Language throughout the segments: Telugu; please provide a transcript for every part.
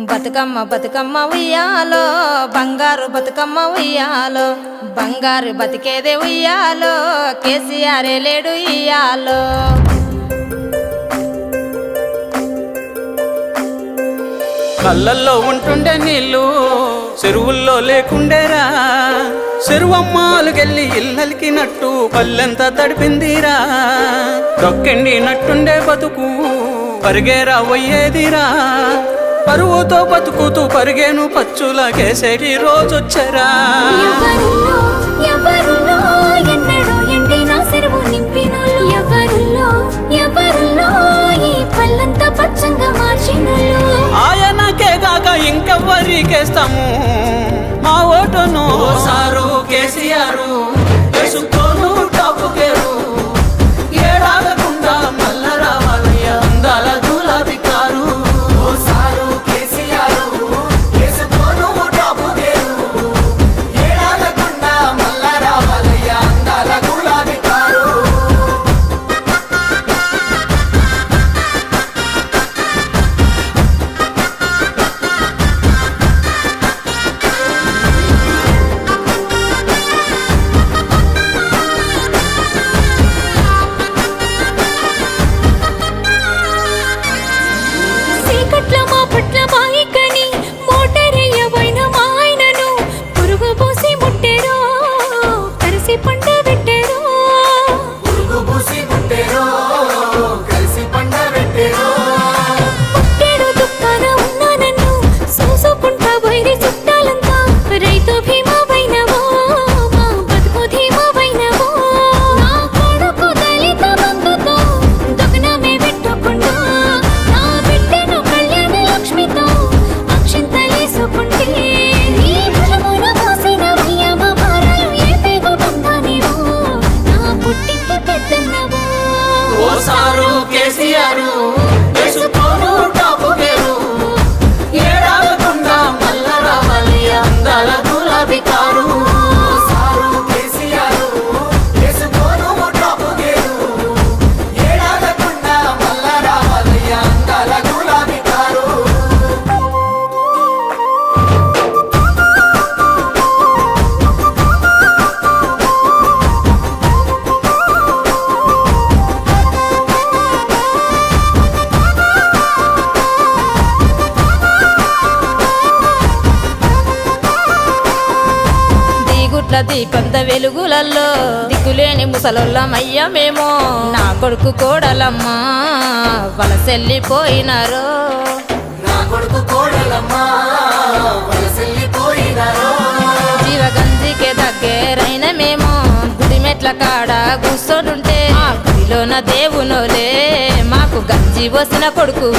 బతుకమ్మ బతుకమ్మ ఉయ్యాలో బంగారు బతుకమ్మ ఉయ్యాలో బంగారు బతికేదే ఉయ్యాలో కేసీఆర్ లేడు ఇయ్యాలో కళ్ళల్లో ఉంటుండే నీళ్ళు చెరువుల్లో లేకుండేరా చెరువమ్మాలుకెళ్ళి ఇల్లలికినట్టు పల్లెంత తడిపిందిరా దొక్కెండినట్టుండే బతుకు పరిగేరా పోయేదిరా పరువుతో బతుకుతూ పరిగేను పచ్చుల కేసేటి రోజొచ్చరా ఆయనకే కాక ఇంకెవ్వరికేస్తాము మా ఓటును సారు కేసీఆర్ వేసుకోను టాపుకేరు ఏడాగకుండా మల్ల రావాలయ్య అందాల గులాబీ కారు సారు కేసీఆర్ వేసుకోను టాపుకేరు ఏడాగకుండా మల్ల రావాలయ్య అందాల గులాబీ కారు సారు కేసీఆర్ వేసుకోను టాపుకేరు ఏడాగకుండా మల్ల రావాలి అందాల గులాబీ కారు సారు కేసీఆర్ వేసుకోను టాపుకేరు ఏడాగకుండా మల్ల రావాలి అందాల గులాబీ కారు దీపంత వెలుగులల్లో దిక్కులేని ముసలొల్లమయ్య మేము నా కొడుకు కోడలమ్మా వలసెల్లిపోయినారో నా కొడుకు కోడలమ్మా వలసెల్లిపోయినారో జీవగంజికే దగ్గరైన మేము గుడి మెట్ల కాడ కూర్చోనుంటే ఆ గుడిలోన దేవునోలే మాకు గంజి పోసిన కొడుకు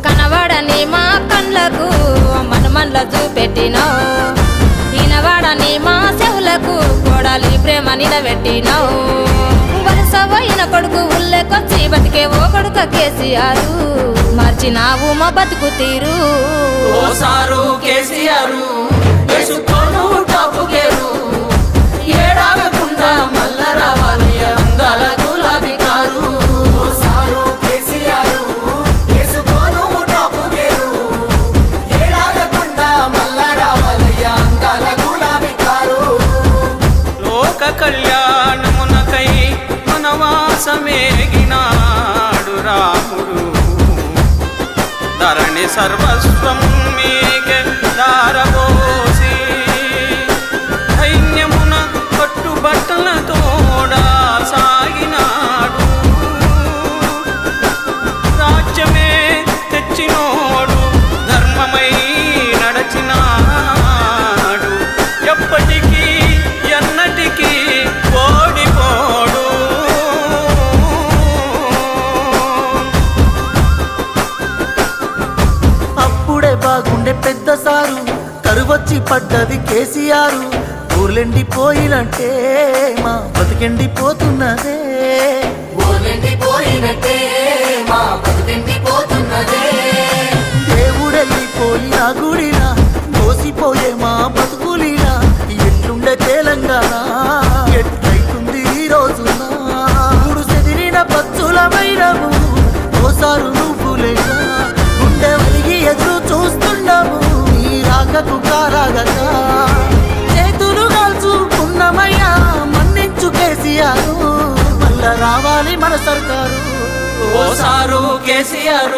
కనవాడని మా కళ్ళకు మనమన్ల చూపెట్టినావు ఈనవాడని మా చెవులకు కోడాలి ప్రేమ నిలబెట్టినావు వలసపోయిన కొడుకు ఉల్లెకొచ్చి బతికే ఓ కొడుక కేసీఆర్ మార్చినావు మా బతుకు తీరు సారు కేసీఆర్ వేసుకోను టాపుకేరు ఏడాగకుండా మల్ల రావాలి అందాల గులాబీ కారు సారు కేసీఆర్ వేసుకోను టాపుకేరు ఏడాగకుండా మల్ల రావాలి అందాల గులాబీ కారు లోక కళ్యాణమునకై వనవాసమేగినాడు రాముడు ధరణి సర్వస్వం మీకే దారబోసి ధైన్యమున కట్టుబట్టలతోడా సాగినాడు రాజ్యమే తెచ్చినోడు ధర్మమై నడచినాడు ఎప్పటికీ ఎన్నటికీ ఓడిపోడు అప్పుడే బాగుండే పెద్ద సారు కరువచ్చి పడ్డది కేసీఆర్ ఊర్లెండిపోయినట్టే మా బతికెండిపోతున్నదే దేవుడెళ్ళిపోయిన గుడిలా మోసిపోయే మా బతుకులిలా ఎట్లుండే తెలంగాణ ఎట్లయితుంది ఈ రోజున మూడు చెదిరిన పచ్చుల వైరము ఓసారు నువ్వు లేక గుండె వలిగి ఎదురు చూస్తా దొంగలకు కారాగక చేతులు కాల్చుకున్నమయ్యా మన్నించు కేసీఆర్ మళ్ళా రావాలి మన సర్కారు ఓ సారు కేసీఆర్